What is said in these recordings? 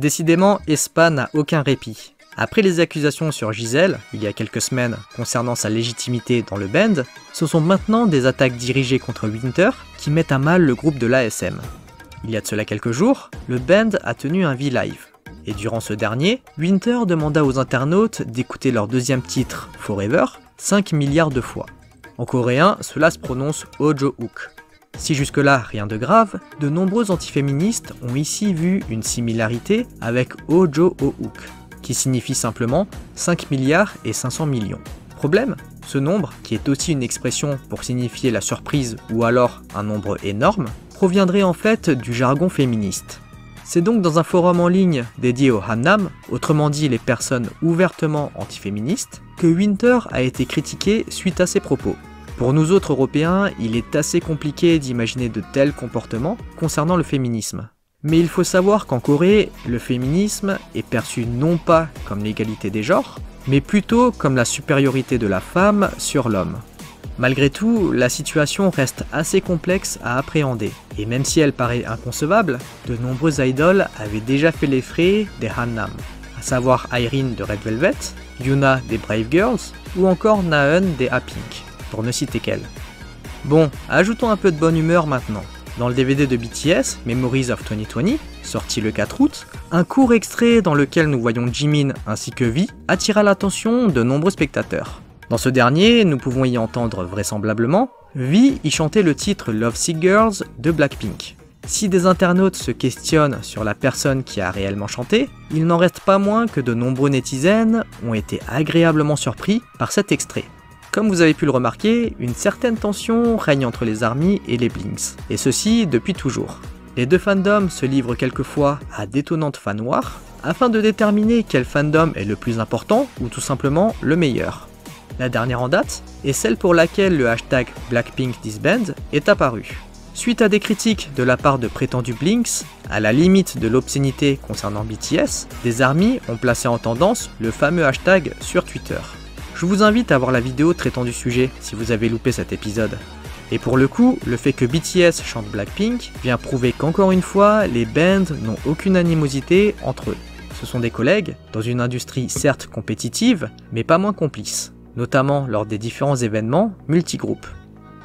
Décidément, aespa n'a aucun répit. Après les accusations sur Giselle, il y a quelques semaines, concernant sa légitimité dans le band, ce sont maintenant des attaques dirigées contre Winter qui mettent à mal le groupe de l'ASM. Il y a de cela quelques jours, le band a tenu un V-Live. Et durant ce dernier, Winter demanda aux internautes d'écouter leur deuxième titre, Forever, 5 milliards de fois. En coréen, cela se prononce Ojouk. Si jusque-là rien de grave, de nombreux antiféministes ont ici vu une similarité avec Ojouk, qui signifie simplement 5 milliards et 500 millions. Problème, ce nombre, qui est aussi une expression pour signifier la surprise ou alors un nombre énorme, proviendrait en fait du jargon féministe. C'est donc dans un forum en ligne dédié aux Hannam, autrement dit les personnes ouvertement antiféministes, que Winter a été critiqué suite à ses propos. Pour nous autres Européens, il est assez compliqué d'imaginer de tels comportements concernant le féminisme. Mais il faut savoir qu'en Corée, le féminisme est perçu non pas comme l'égalité des genres, mais plutôt comme la supériorité de la femme sur l'homme. Malgré tout, la situation reste assez complexe à appréhender, et même si elle paraît inconcevable, de nombreuses idoles avaient déjà fait les frais des Hannam, à savoir Irene de Red Velvet, Yuna des Brave Girls, ou encore Naeun des A-Pink, pour ne citer qu'elle. Bon, ajoutons un peu de bonne humeur maintenant. Dans le DVD de BTS, Memories of 2020, sorti le 4 août, un court extrait dans lequel nous voyons Jimin ainsi que V attira l'attention de nombreux spectateurs. Dans ce dernier, nous pouvons y entendre vraisemblablement V y chanter le titre Lovesick Girls de Blackpink. Si des internautes se questionnent sur la personne qui a réellement chanté, il n'en reste pas moins que de nombreux netizens ont été agréablement surpris par cet extrait. Comme vous avez pu le remarquer, une certaine tension règne entre les ARMY et les Blinks, et ceci depuis toujours. Les deux fandoms se livrent quelquefois à d'étonnantes fans wars, afin de déterminer quel fandom est le plus important ou tout simplement le meilleur. La dernière en date est celle pour laquelle le hashtag BlackpinkDisband est apparu. Suite à des critiques de la part de prétendus Blinks, à la limite de l'obscénité concernant BTS, des ARMY ont placé en tendance le fameux hashtag sur Twitter. Je vous invite à voir la vidéo traitant du sujet si vous avez loupé cet épisode. Et pour le coup, le fait que BTS chante Blackpink vient prouver qu'encore une fois, les bands n'ont aucune animosité entre eux. Ce sont des collègues, dans une industrie certes compétitive, mais pas moins complices, notamment lors des différents événements multigroupes.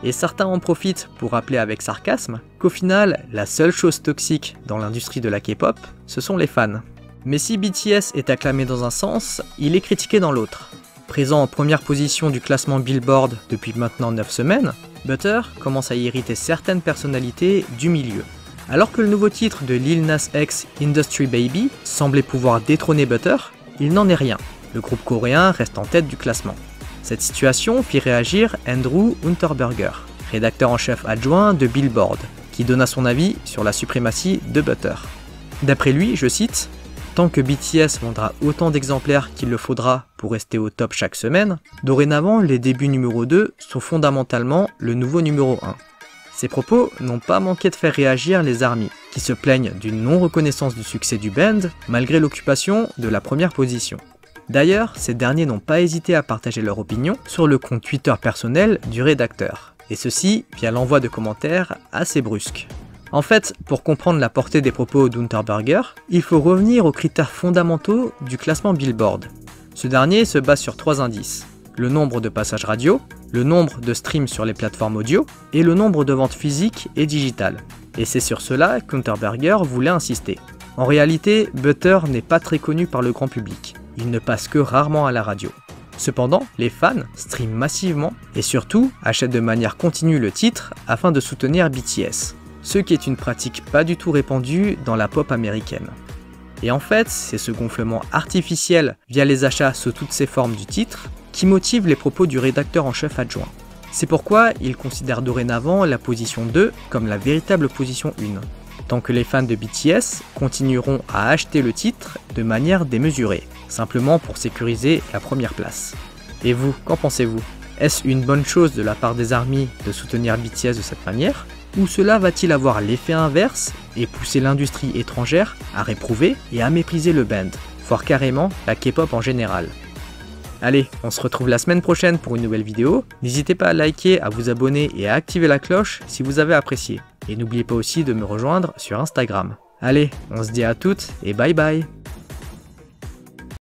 Et certains en profitent pour rappeler avec sarcasme qu'au final, la seule chose toxique dans l'industrie de la K-pop, ce sont les fans. Mais si BTS est acclamé dans un sens, il est critiqué dans l'autre. Présent en première position du classement Billboard depuis maintenant 9 semaines, Butter commence à irriter certaines personnalités du milieu. Alors que le nouveau titre de Lil Nas X, Industry Baby, semblait pouvoir détrôner Butter, il n'en est rien. Le groupe coréen reste en tête du classement. Cette situation fit réagir Andrew Unterberger, rédacteur en chef adjoint de Billboard, qui donna son avis sur la suprématie de Butter. D'après lui, je cite, « Tant que BTS vendra autant d'exemplaires qu'il le faudra pour rester au top chaque semaine, dorénavant les débuts numéro 2 sont fondamentalement le nouveau numéro 1. » Ces propos n'ont pas manqué de faire réagir les ARMY, qui se plaignent d'une non-reconnaissance du succès du band malgré l'occupation de la première position. D'ailleurs, ces derniers n'ont pas hésité à partager leur opinion sur le compte Twitter personnel du rédacteur, et ceci via l'envoi de commentaires assez brusques. En fait, pour comprendre la portée des propos d'Unterberger, il faut revenir aux critères fondamentaux du classement Billboard. Ce dernier se base sur 3 indices, le nombre de passages radio, le nombre de streams sur les plateformes audio, et le nombre de ventes physiques et digitales. Et c'est sur cela qu'Unterberger voulait insister. En réalité, Butter n'est pas très connu par le grand public, il ne passe que rarement à la radio. Cependant, les fans streament massivement et surtout achètent de manière continue le titre afin de soutenir BTS. Ce qui est une pratique pas du tout répandue dans la pop américaine. Et en fait, c'est ce gonflement artificiel via les achats sous toutes ses formes du titre qui motive les propos du rédacteur en chef adjoint. C'est pourquoi il considère dorénavant la position 2 comme la véritable position 1, tant que les fans de BTS continueront à acheter le titre de manière démesurée, simplement pour sécuriser la première place. Et vous, qu'en pensez-vous? Est-ce une bonne chose de la part des ARMY de soutenir BTS de cette manière? Ou cela va-t-il avoir l'effet inverse et pousser l'industrie étrangère à réprouver et à mépriser le band, voire carrément la K-pop en général? Allez, on se retrouve la semaine prochaine pour une nouvelle vidéo. N'hésitez pas à liker, à vous abonner et à activer la cloche si vous avez apprécié. Et n'oubliez pas aussi de me rejoindre sur Instagram. Allez, on se dit à toutes et bye bye.